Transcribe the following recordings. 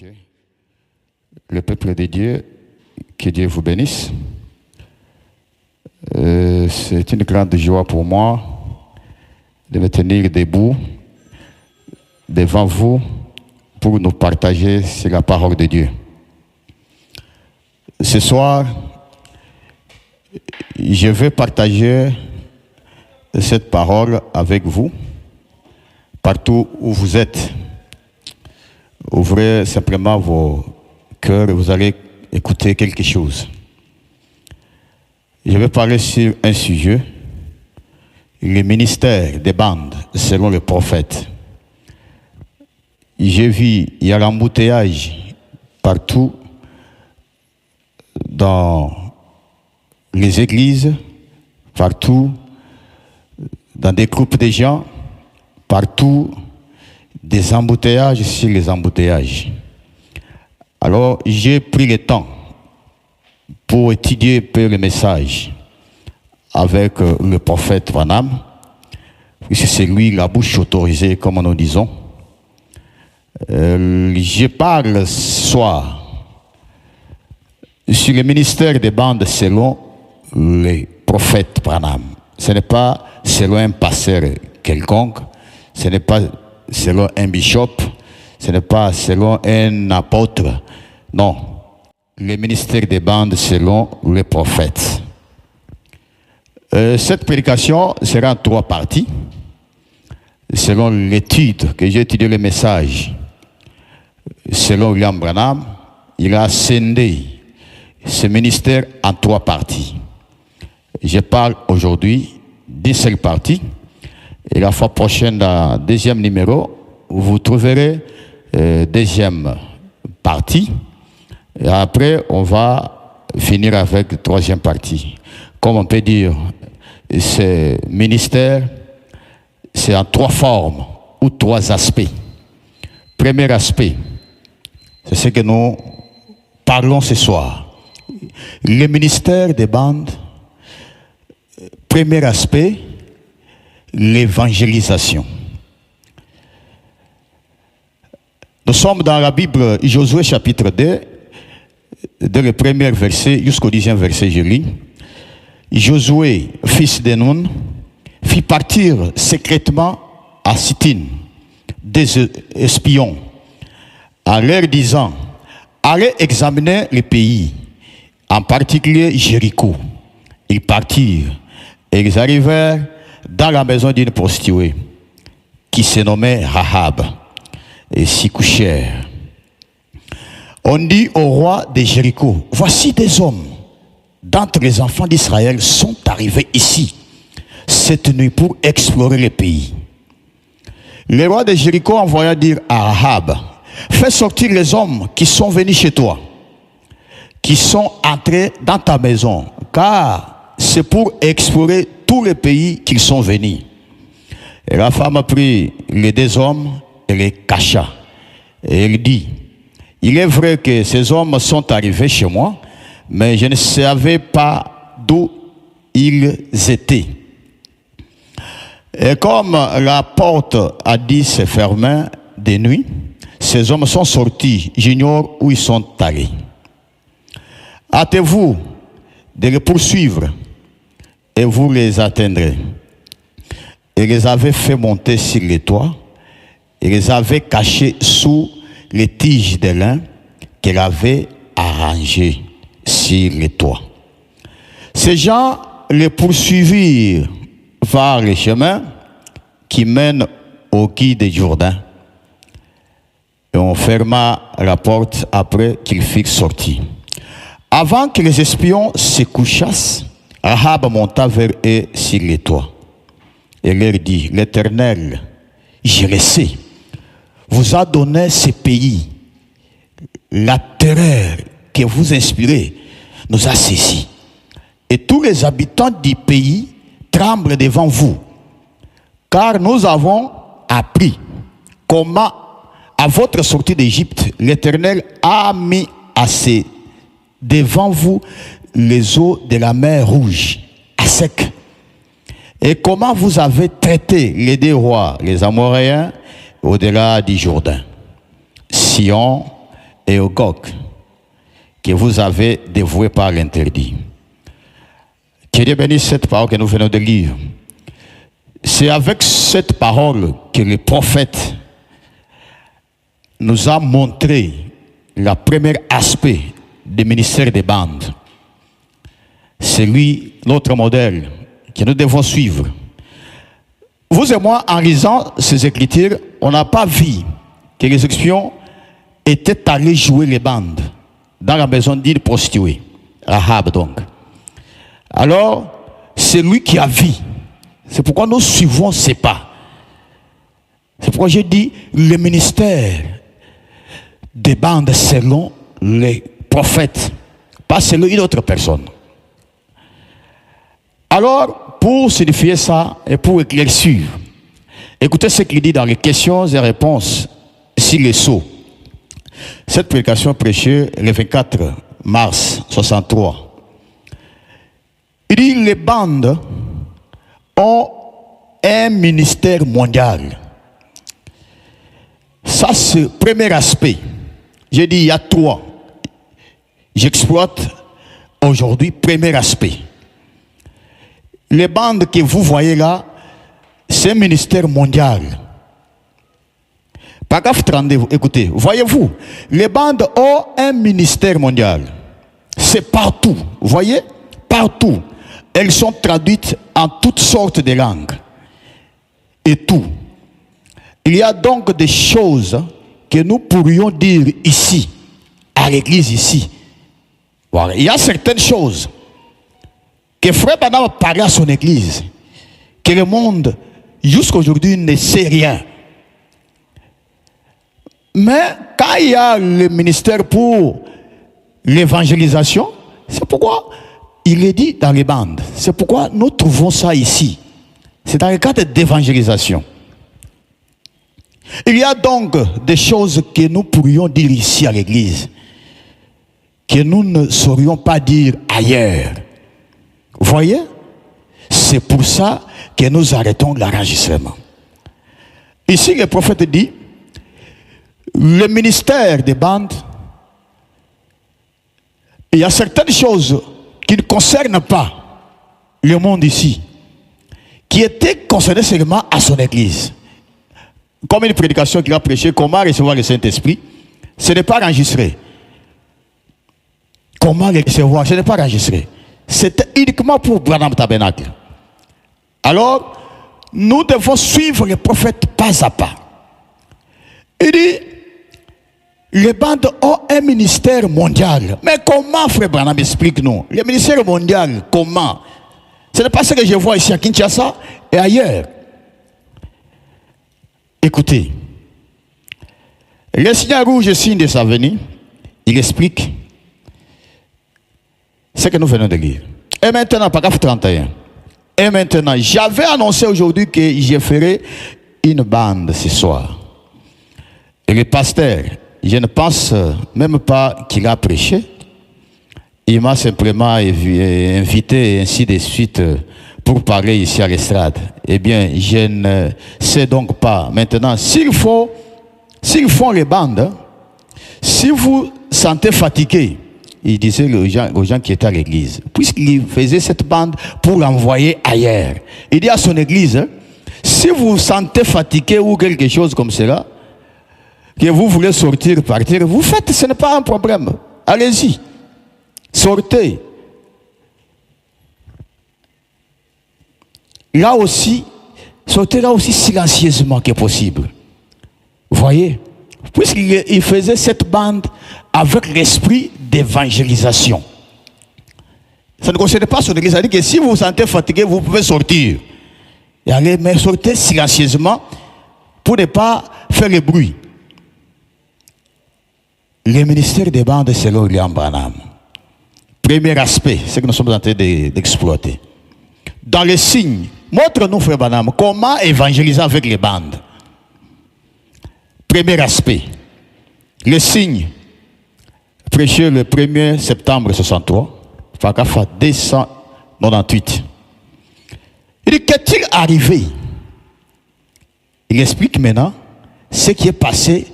Ok. Le peuple de Dieu, que Dieu vous bénisse. C'est une grande joie pour moi de me tenir debout devant vous pour nous partager sur la parole de Dieu. Ce soir, je vais partager cette parole avec vous partout où vous êtes. Ouvrez simplement vos cœurs et vous allez écouter quelque chose. Je vais parler sur un sujet, le ministère des bandes selon le prophète. J'ai vu, il y a l'embouteillage partout dans les églises, partout dans des groupes de gens, partout des embouteillages sur les embouteillages. Alors j'ai pris le temps pour étudier un peu le message avec le prophète Branham, puisque c'est lui la bouche autorisée, comme nous disons. Je parle ce soir sur le ministère des bandes selon le prophète Branham. Ce n'est pas selon un pasteur quelconque, ce n'est pas selon un bishop, ce n'est pas selon un apôtre. Non, le ministère des bandes selon le prophète. Cette prédication sera en 3 parties. Selon l'étude que j'ai étudié le message, selon William Branham, il a scindé ce ministère en 3 parties. Je parle aujourd'hui d'une seule partie. Et la fois prochaine, dans le 2e numéro, vous trouverez deuxième partie. Et après, on va finir avec la 3e partie. Comme on peut dire, ce ministère, c'est en 3 formes ou 3 aspects. Premier aspect, c'est ce que nous parlons ce soir. Le ministère des bandes, premier aspect, l'évangélisation. Nous sommes dans la Bible, Josué chapitre 2, dès le premier verset jusqu'au 10e verset, je lis. Josué, fils de Nun, fit partir secrètement à Sittim des espions, en leur disant, allez examiner le pays, en particulier Jéricho. Ils partirent et ils arrivèrent dans la maison d'une prostituée qui se nommait Rahab et s'y couchèrent. On dit au roi de Jéricho, voici des hommes d'entre les enfants d'Israël sont arrivés ici cette nuit pour explorer le pays. Le roi de Jéricho envoya dire à Rahab, fais sortir les hommes qui sont venus chez toi, qui sont entrés dans ta maison, car c'est pour explorer tout le pays qu'ils sont venus. Et la femme prit les 2 hommes et les cacha. Et elle dit, il est vrai que ces hommes sont arrivés chez moi, mais je ne savais pas d'où ils étaient. Et comme la porte a dit se fermer de nuit, ces hommes sont sortis, j'ignore où ils sont allés. Hâtez-vous de les poursuivre et vous les atteindrez. Et les avait fait monter sur les toits et les avait cachés sous les tiges de lin qu'elle avait arrangées sur les toits. Ces gens les poursuivirent vers les chemins qui mènent au quai de Jourdain. Et on ferma la porte après qu'ils furent sortis. Avant que les espions se couchassent, Rahab monta vers eux sur les toits. Et leur dit, l'Éternel, je le sais, vous a donné ce pays. La terreur que vous inspirez nous a saisis. Et tous les habitants du pays tremblent devant vous. Car nous avons appris comment, à votre sortie d'Égypte, l'Éternel a mis assez devant vous les eaux de la mer Rouge, à sec. Et comment vous avez traité les 2 rois, les Amoréens, au-delà du Jourdain, Sion et au Gog que vous avez dévoués par l'interdit. Que Dieu bénisse cette parole que nous venons de lire. C'est avec cette parole que le prophète nous a montré le premier aspect du ministère des bandes. C'est lui, notre modèle, que nous devons suivre. Vous et moi, en lisant ces écritures, on n'a pas vu que les espions étaient allés jouer les bandes dans la maison d'une prostituée, Rahab donc. Alors, c'est lui qui a vu. C'est pourquoi nous suivons ces pas. C'est pourquoi j'ai dit le ministère des bandes selon les prophètes, pas selon une autre personne. Alors, pour signifier ça et pour éclaircir, écoutez ce qu'il dit dans les questions et réponses sur les sceaux. Cette prédication prêchée le 24 mars 63. Il dit les bandes ont un ministère mondial. Ça, c'est le premier aspect. J'ai dit il y a trois. J'exploite aujourd'hui premier aspect. Les bandes que vous voyez là, c'est un ministère mondial. Paragraphe 32, écoutez, voyez-vous, les bandes ont un ministère mondial. C'est partout, vous voyez, partout. Elles sont traduites en toutes sortes de langues. Et tout. Il y a donc des choses que nous pourrions dire ici, à l'église ici. Voilà. Il y a certaines choses que Frère Branham parlait à son église, que le monde, jusqu'à aujourd'hui, ne sait rien. Mais quand il y a le ministère pour l'évangélisation, c'est pourquoi il est dit dans les bandes. C'est pourquoi nous trouvons ça ici. C'est dans le cadre d'évangélisation. Il y a donc des choses que nous pourrions dire ici à l'église, que nous ne saurions pas dire ailleurs. Vous voyez? C'est pour ça que nous arrêtons l'enregistrement. Ici, le prophète dit, le ministère des bandes, il y a certaines choses qui ne concernent pas le monde ici, qui étaient concernées seulement à son église. Comme une prédication qu'il a prêchée, comment recevoir le Saint-Esprit, ce n'est pas enregistré. Comment le recevoir, ce n'est pas enregistré. C'était uniquement pour Branham Tabernacle. Alors, nous devons suivre les prophètes pas à pas. Il dit, les bandes ont un ministère mondial. Mais comment, frère Branham, explique-nous? Le ministère mondial, comment? Ce n'est pas ce que je vois ici à Kinshasa et ailleurs. Écoutez, le signal rouge, signe de sa venue, il explique ce que nous venons de lire. Et maintenant, paragraphe 31. Et maintenant, j'avais annoncé aujourd'hui que je ferai une bande ce soir. Et le pasteur, je ne pense même pas qu'il a prêché. Il m'a simplement invité ainsi de suite pour parler ici à l'estrade. Eh bien, je ne sais donc pas. Maintenant, s'ils font les bandes, si vous sentez fatigué, il disait aux gens qui étaient à l'église, puisqu'il faisait cette bande pour l'envoyer ailleurs. Il dit à son église, si vous vous sentez fatigué ou quelque chose comme cela, que vous voulez sortir, partir, vous faites, ce n'est pas un problème. Allez-y, sortez. Là aussi, sortez là aussi silencieusement que possible. Vous voyez? Puisqu'il faisait cette bande avec l'esprit d'évangélisation. Ça ne concerne pas son église. Ça dit que si vous vous sentez fatigué, vous pouvez sortir. Et allez, mais sortez silencieusement pour ne pas faire le bruit. Le ministère des bandes selon William Branham. Premier aspect, c'est que nous sommes en train d'exploiter. Dans les signes, montre-nous, frère Branham, comment évangéliser avec les bandes. Premier aspect, les signes, prêché le 1er septembre 63, paragraphe 298. Il dit, qu'est-il arrivé? Il explique maintenant ce qui est passé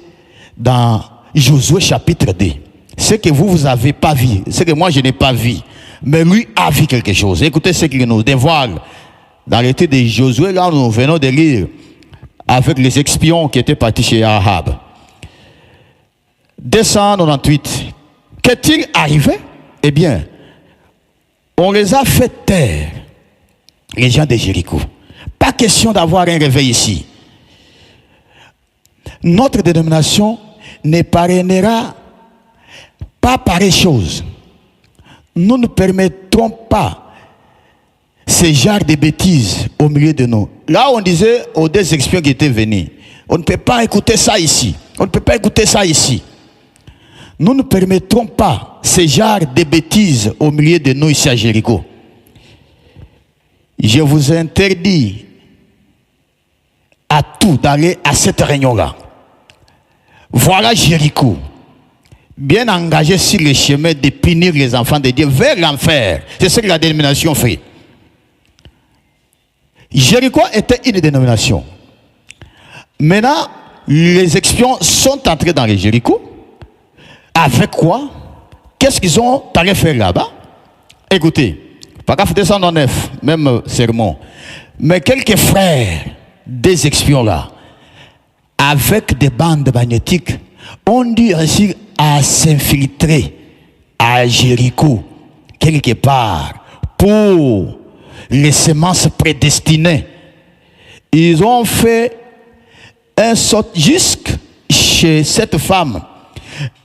dans Josué chapitre 2. Ce que vous avez pas vu, ce que moi je n'ai pas vu, mais lui a vu quelque chose. Écoutez ce qu'il nous dévoile dans l'étude de Josué, là nous venons de lire avec les espions qui étaient partis chez Ahab. 298. Qu'est-il arrivé? Eh bien, on les a fait taire, les gens de Jéricho. Pas question d'avoir un réveil ici. Notre dénomination ne parrainera pas pareille chose. Nous ne permettrons pas ce genre de bêtises au milieu de nous. Là, on disait aux deux espions qui étaient venus, on ne peut pas écouter ça ici. On ne peut pas écouter ça ici. Nous ne permettrons pas ce genre de bêtises au milieu de nous ici à Jéricho. Je vous interdis à tout d'aller à cette réunion-là. Voilà Jéricho, bien engagé sur le chemin de punir les enfants de Dieu vers l'enfer. C'est ce que la dénomination fait. Jéricho était une dénomination. Maintenant, les espions sont entrés dans les Jéricho. Avec quoi? Qu'est-ce qu'ils ont allé faire là-bas? Écoutez, paragraphe 209, même sermon. Mais quelques frères des espions là, avec des bandes magnétiques, ont dû réussir à s'infiltrer à Jéricho, quelque part, pour les semences prédestinées. Ils ont fait un saut jusque chez cette femme.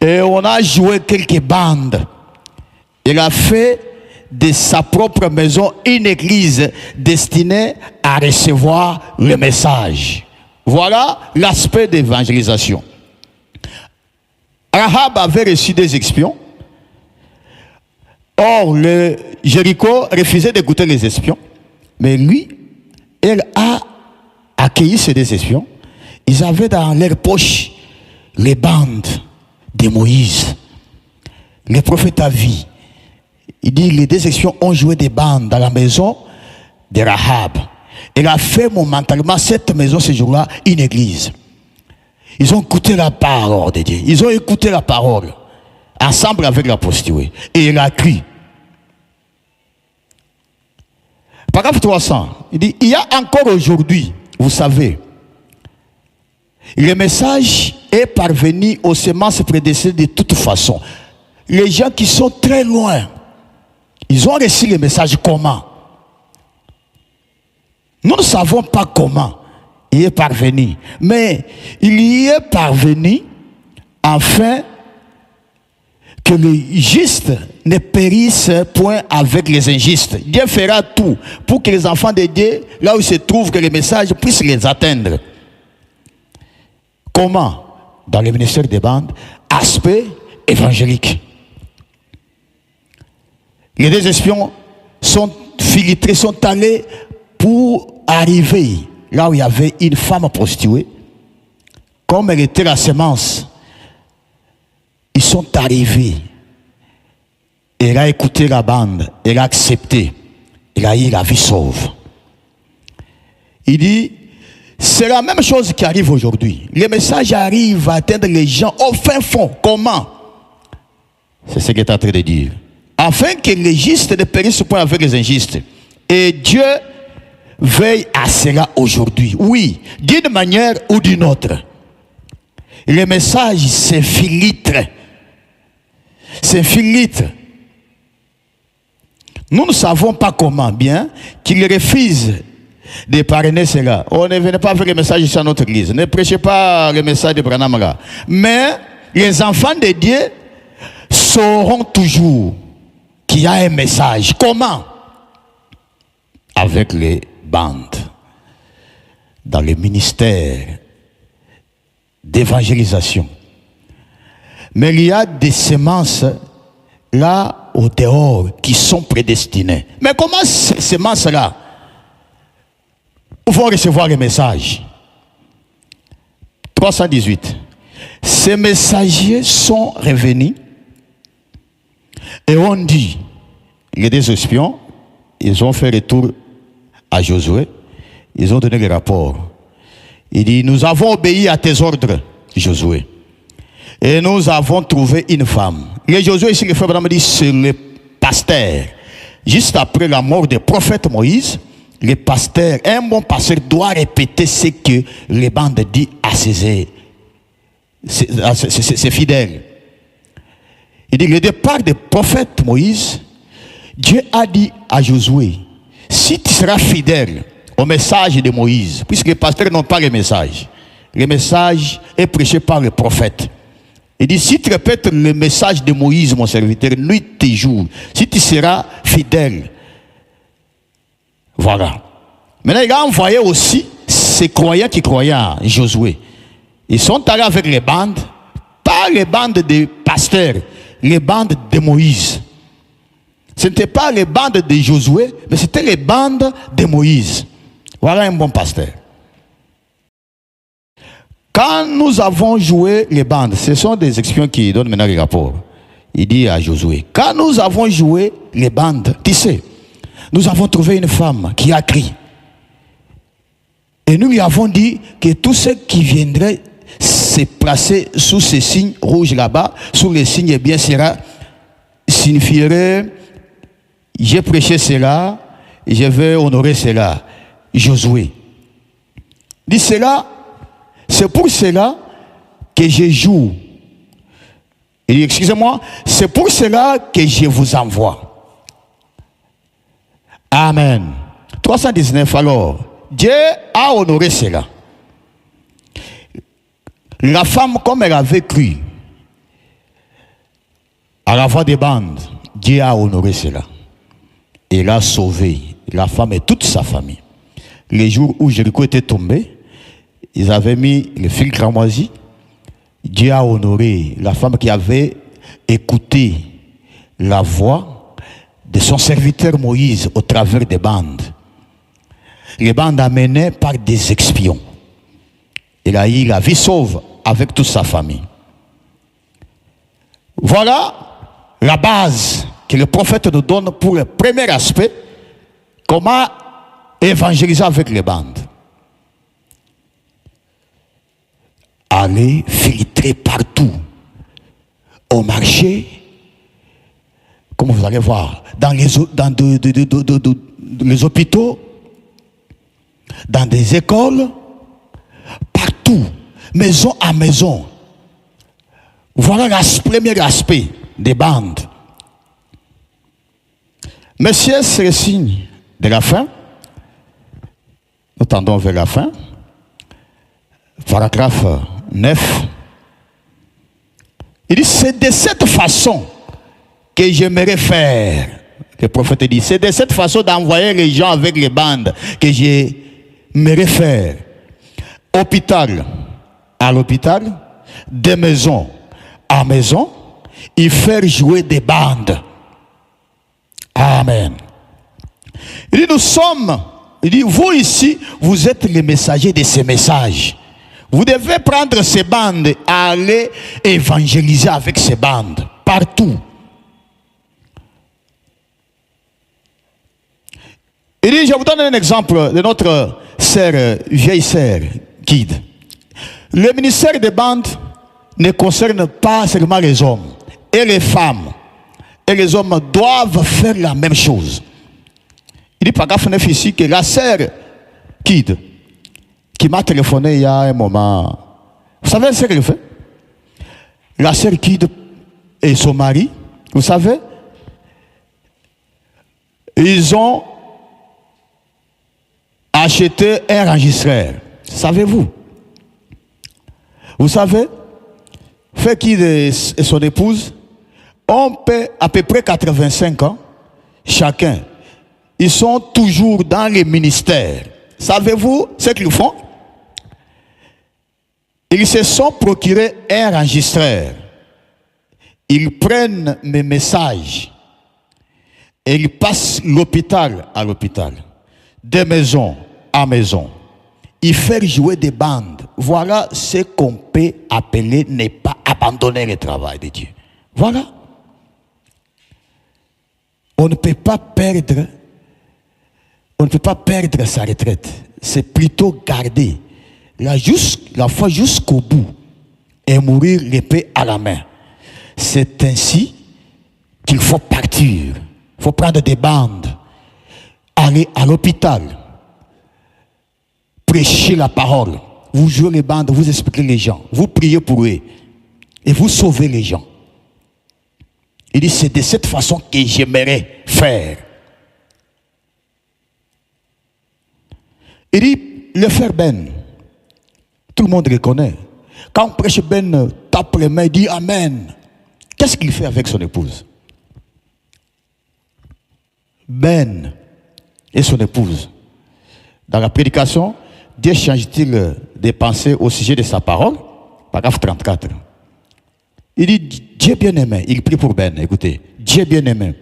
Et on a joué quelques bandes. Il a fait de sa propre maison une église destinée à recevoir le message. Voilà l'aspect d'évangélisation. Ahab avait reçu des espions. Or, le Jéricho refusait d'écouter les espions. Mais lui, il a accueilli ces deux espions. Ils avaient dans leur poche les bandes de Moïse. Le prophète a vu. Il dit, les deux espions ont joué des bandes dans la maison de Rahab. Il a fait momentanément cette maison ce jour-là une église. Ils ont écouté la parole de Dieu. Ils ont écouté la parole ensemble avec la prostituée. Et il a crié. Paragraphe 300. Il dit, il y a encore aujourd'hui, vous savez, le message est parvenu aux semences prédestinées de toute façon. Les gens qui sont très loin, ils ont reçu le message comment? Nous ne savons pas comment il est parvenu. Mais il y est parvenu afin que les justes ne périssent point avec les injustes. Dieu fera tout pour que les enfants de Dieu, là où ils se trouvent, que les messages puissent les atteindre. Comment? Dans le ministère des bandes, aspect évangélique. Les deux espions sont filtrés, sont allés pour arriver là où il y avait une femme prostituée. Comme elle était la semence, ils sont arrivés. Elle a écouté la bande, elle a accepté, elle a eu la vie sauve. Il dit, c'est la même chose qui arrive aujourd'hui. Les messages arrivent à atteindre les gens au fin fond. Comment? C'est ce qu'il est en train de dire. Afin que les justes ne périssent point avec les injustes. Et Dieu veille à cela aujourd'hui. Oui, d'une manière ou d'une autre. Les messages s'infiltrent. S'infiltrent. Nous ne savons pas comment, bien, qu'ils refusent de parrainer cela. On ne venait pas avec le message ici à notre église. Ne prêchez pas le message de Branham là. Mais les enfants de Dieu sauront toujours qu'il y a un message. Comment? Avec les bandes. Dans le ministère d'évangélisation. Mais il y a des semences là au dehors qui sont prédestinées. Mais comment ces semences-là vont recevoir les messages? 318. Ces messagers sont revenus et ont dit, les deux espions, ils ont fait retour à Josué, ils ont donné le rapport. Il dit, nous avons obéi à tes ordres, Josué. Et nous avons trouvé une femme. Et Josué ici, le frère Branham dit, c'est le pasteur. Juste après la mort du prophète Moïse, le pasteur, un bon pasteur doit répéter ce que les bandes disent à ses fidèles. Il dit, le départ du prophète Moïse, Dieu a dit à Josué, si tu seras fidèle au message de Moïse, puisque les pasteurs n'ont pas le message est prêché par le prophète. Il dit, si tu répètes le message de Moïse, mon serviteur, nuit et jour, si tu seras fidèle. Voilà. Maintenant, il a envoyé aussi ces croyants qui croyaient en Josué. Ils sont allés avec les bandes, pas les bandes des pasteurs, les bandes de Moïse. Ce n'était pas les bandes de Josué, mais c'était les bandes de Moïse. Voilà un bon pasteur. Quand nous avons joué les bandes, ce sont des espions qui donnent maintenant les rapports. Il dit à Josué, quand nous avons joué les bandes, tu sais, nous avons trouvé une femme qui a crié. Et nous lui avons dit que tous ceux qui viendraient se placer sous ces signes rouges là-bas, sous les signes, eh bien, cela signifierait, j'ai prêché cela, je vais honorer cela. Josué dit cela, c'est pour cela que je joue. Il dit, excusez-moi, c'est pour cela que je vous envoie. Amen. 319, alors, Dieu a honoré cela. La femme, comme elle avait cru à la voix des bandes, Dieu a honoré cela. Il a sauvé la femme et toute sa famille. Les jours où Jéricho était tombé, ils avaient mis le fil cramoisi. Dieu a honoré la femme qui avait écouté la voix de son serviteur Moïse au travers des bandes. Les bandes amenées par des espions. Il a eu la vie sauve avec toute sa famille. Voilà la base que le prophète nous donne pour le premier aspect, comment évangéliser avec les bandes. Allez filtrer partout, au marché, comme vous allez voir, dans les hôpitaux, dans des écoles, partout, maison à maison. Voilà le premier aspect des bandes. Messieurs, c'est le signe de la fin. Nous tendons vers la fin. Paragraphe 9. Il dit, c'est de cette façon que j'aimerais faire. Le prophète dit, c'est de cette façon d'envoyer les gens avec les bandes que j'aimerais faire. Hôpital à l'hôpital, de maison à maison, et faire jouer des bandes. Amen. Il dit, nous sommes, il dit, vous ici, vous êtes les messagers de ces messages. Vous devez prendre ces bandes et aller évangéliser avec ces bandes, partout. Il dit, je vous donne un exemple de notre sœur, vieille sœur, guide. Le ministère des bandes ne concerne pas seulement les hommes et les femmes. Et les hommes doivent faire la même chose. Il dit, paragraphe 9 ici, que la sœur Kid, qui m'a téléphoné il y a un moment, vous savez ce qu'elle fait? La sœur Kid et son mari, vous savez, ils ont acheté un enregistreur. Savez-vous? Vous savez, fait Kid et son épouse ont à peu près 85 ans, chacun. Ils sont toujours dans les ministères. Savez-vous ce qu'ils font? Ils se sont procurés un enregistreur. Ils prennent mes messages et ils passent l'hôpital à l'hôpital, de maison à maison. Ils font jouer des bandes. Voilà ce qu'on peut appeler ne pas abandonner le travail de Dieu. Voilà. On ne peut pas perdre sa retraite. C'est plutôt garder la foi jusqu'au bout et mourir l'épée à la main. C'est ainsi qu'il faut partir. Il faut prendre des bandes, aller à l'hôpital, prêcher la parole. Vous jouez les bandes, vous expliquez les gens, vous priez pour eux et vous sauvez les gens. Il dit, c'est de cette façon que j'aimerais faire. Il dit, le frère Ben, tout le monde le connaît. Quand on prêche, Ben tape les mains, il dit Amen. Qu'est-ce qu'il fait avec son épouse? Ben et son épouse. Dans la prédication, Dieu change-t-il des pensées au sujet de sa parole? Paragraphe 34. Il dit, Dieu bien-aimé, il prie pour Ben, écoutez, Dieu bien-aimé,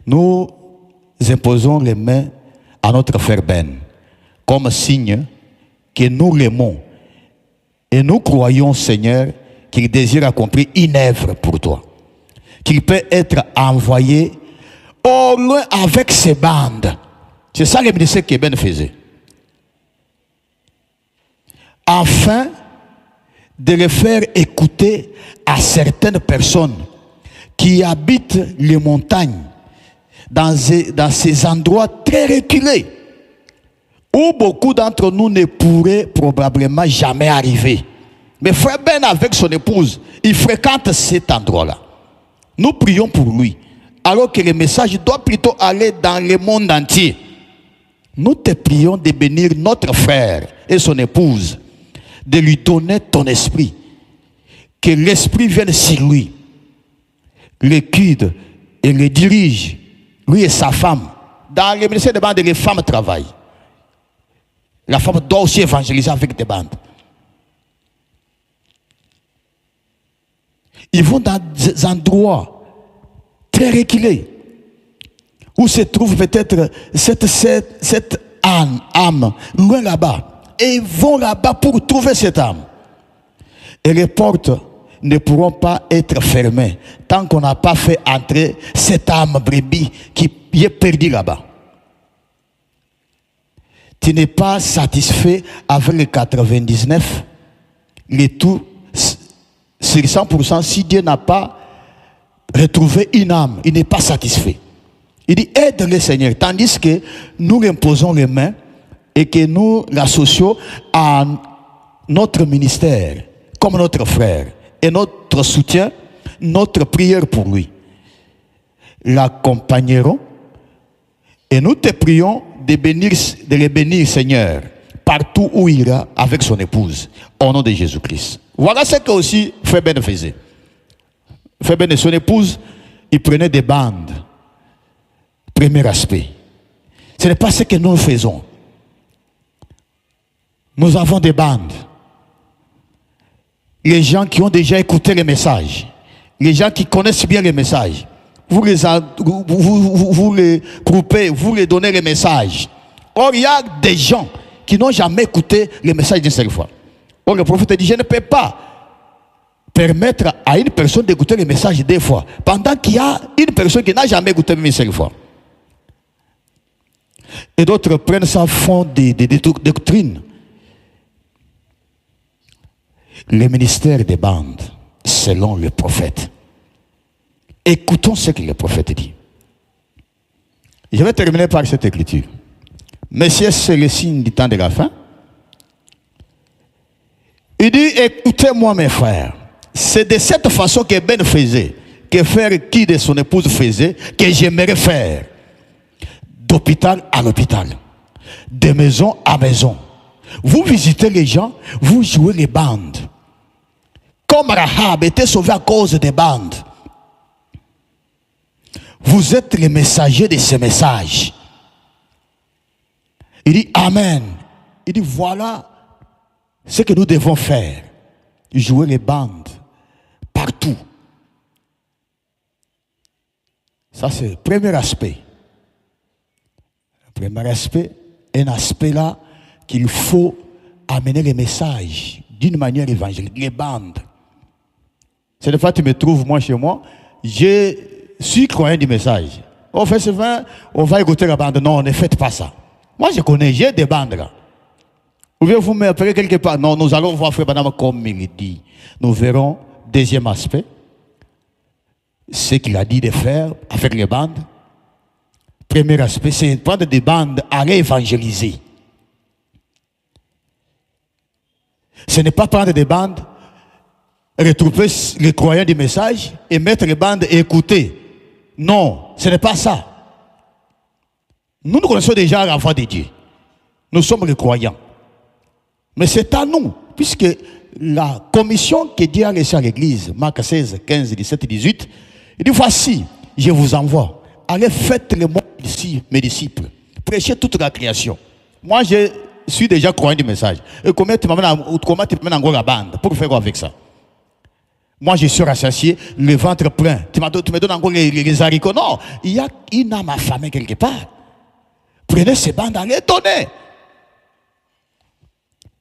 nous imposons les mains à notre frère Ben, comme signe que nous l'aimons. Et nous croyons, Seigneur, qu'il désire accomplir une œuvre pour toi. Qu'il peut être envoyé au loin avec ses bandes. C'est ça le ministère que Ben faisait. Afin de le faire écouter à certaines personnes qui habitent les montagnes, dans ces endroits très reculés, où beaucoup d'entre nous ne pourraient probablement jamais arriver. Mais frère Ben avec son épouse, il fréquente cet endroit-là. Nous prions pour lui, alors que le message doit plutôt aller dans le monde entier. Nous te prions de bénir notre frère et son épouse, de lui donner ton esprit, que l'esprit vienne sur lui, le guide et le dirige, lui et sa femme. Dans le ministère des bandes, les femmes travaillent. La femme doit aussi évangéliser avec des bandes. Ils vont dans des endroits très reculés, où se trouve peut-être cette âme, loin là-bas. Et ils vont là-bas pour trouver cette âme. Et les portes ne pourront pas être fermées tant qu'on n'a pas fait entrer cette âme brebis qui est perdue là-bas. Tu n'es pas satisfait avec les 99, les tout sur 100%. Si Dieu n'a pas retrouvé une âme, il n'est pas satisfait. Il dit aide le Seigneur, tandis que nous imposons les mains et que nous l'associons à notre ministère comme notre frère et notre soutien, notre prière pour lui. L'accompagnerons et nous te prions de le bénir, Seigneur, partout où il ira avec son épouse, au nom de Jésus-Christ. Voilà ce que aussi Frère Ben faisait. Frère Ben et son épouse, ils prenaient des bandes. Premier aspect. Ce n'est pas ce que nous faisons. Nous avons des bandes. Les gens qui ont déjà écouté les messages, les gens qui connaissent bien les messages, vous les groupez, vous les donnez les messages. Or, il y a des gens qui n'ont jamais écouté les messages d'une seule fois. Or, le prophète dit, je ne peux pas permettre à une personne d'écouter les messages deux fois, pendant qu'il y a une personne qui n'a jamais écouté une seule fois. Et d'autres prennent ça fond des doctrines. Le ministère des bandes, selon le prophète. Écoutons ce que le prophète dit. Je vais terminer par cette écriture. Messieurs, c'est le signe du temps de la fin. Il dit, écoutez-moi mes frères. C'est de cette façon que Ben faisait, que frère qui de son épouse faisait, que j'aimerais faire. D'hôpital à l'hôpital, de maison à maison. Vous visitez les gens, vous jouez les bandes. Comme Rahab était sauvé à cause des bandes. Vous êtes les messagers de ces messages. Il dit Amen. Il dit voilà ce que nous devons faire. Jouer les bandes partout. Ça c'est le premier aspect. Le premier aspect, un aspect là qu'il faut amener les messages d'une manière évangélique, les bandes. Cette fois tu me trouves moi chez moi, je suis croyant du message. On fait ce vin, on va écouter la bande. Non, ne faites pas ça. Moi je connais, j'ai des bandes là. Ou bien vous m'appelez quelque part. Non, nous allons voir Frère Banama comme il dit. Nous verrons, deuxième aspect, ce qu'il a dit de faire avec les bandes. Premier aspect, c'est prendre des bandes à réévangéliser. Ce n'est pas prendre des bandes, retrouver les croyants du message et mettre les bandes et écouter. Non, ce n'est pas ça. Nous connaissons déjà la voix de Dieu. Nous sommes les croyants. Mais c'est à nous, puisque la commission que Dieu a laissée à l'église, Marc 16, 15, 17 et 18, il dit, voici, je vous envoie. Allez, faites le monde ici, mes disciples. Prêchez toute la création. Moi, je suis déjà croyant du message. Et comment tu m'amènes en gros la bande? Pour faire quoi avec ça? Moi, je suis rassasié, le ventre plein. Tu me donnes encore les haricots. Non, il y a une âme affamée quelque part. Prenez ces bandes, allez donner.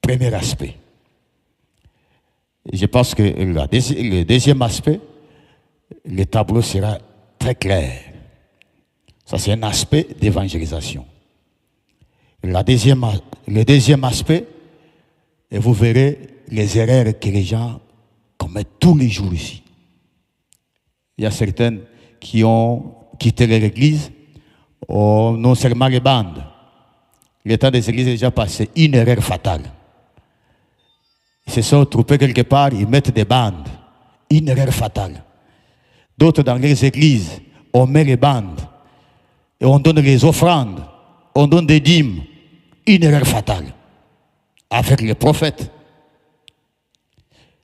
Premier aspect. Je pense que le deuxième aspect, le tableau sera très clair. Ça, c'est un aspect d'évangélisation. Le deuxième aspect, et vous verrez les erreurs que les gens commettent tous les jours ici. Il y a certaines qui ont quitté l'église, non seulement les bandes. Le temps des églises est déjà passé, une erreur fatale. Ils se sont retrouvés quelque part, ils mettent des bandes. Une erreur fatale. D'autres dans les églises, on met les bandes. Et on donne les offrandes. On donne des dîmes. Une erreur fatale. Avec les prophètes.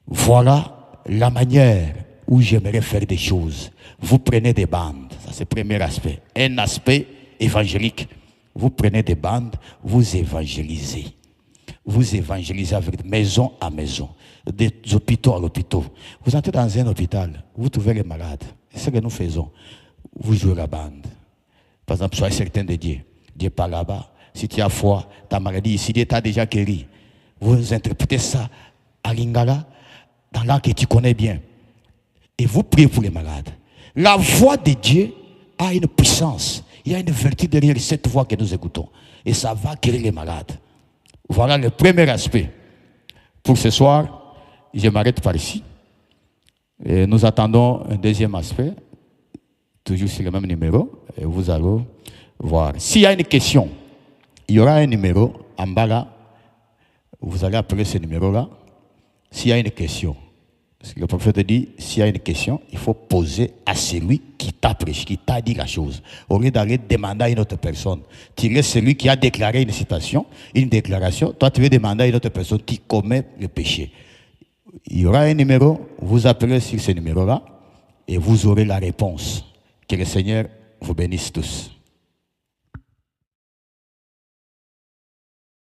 Voilà la manière où j'aimerais faire des choses. Vous prenez des bandes. Ça, c'est le premier aspect. Un aspect évangélique. Vous prenez des bandes, vous évangélisez. Vous évangélisez avec maison à maison, des hôpitaux à l'hôpital. Vous entrez dans un hôpital, vous trouvez les malades. C'est ce que nous faisons. Vous jouez la bande. Par exemple, soyez certain de Dieu. Dieu parle là-bas. Si tu as foi, ta maladie ici, Dieu t'a déjà guéri. Vous interprétez ça à Lingala, dans l'art que tu connais bien. Et vous priez pour les malades. La voix de Dieu a une puissance. Il y a une vertu derrière cette voix que nous écoutons. Et ça va guérir les malades. Voilà le premier aspect. Pour ce soir, je m'arrête par ici. Et nous attendons un deuxième aspect, toujours sur le même numéro, et vous allez voir. S'il y a une question, il y aura un numéro en bas là, vous allez appeler ce numéro-là. S'il y a une question, le prophète dit, s'il y a une question, il faut poser à celui qui t'a prêché, qui t'a dit la chose. Au lieu d'aller demander à une autre personne. Tu es celui qui a déclaré une citation, une déclaration. Toi, tu veux demander à une autre personne qui commet le péché. Il y aura un numéro, vous appelez sur ce numéro-là et vous aurez la réponse. Que le Seigneur vous bénisse tous.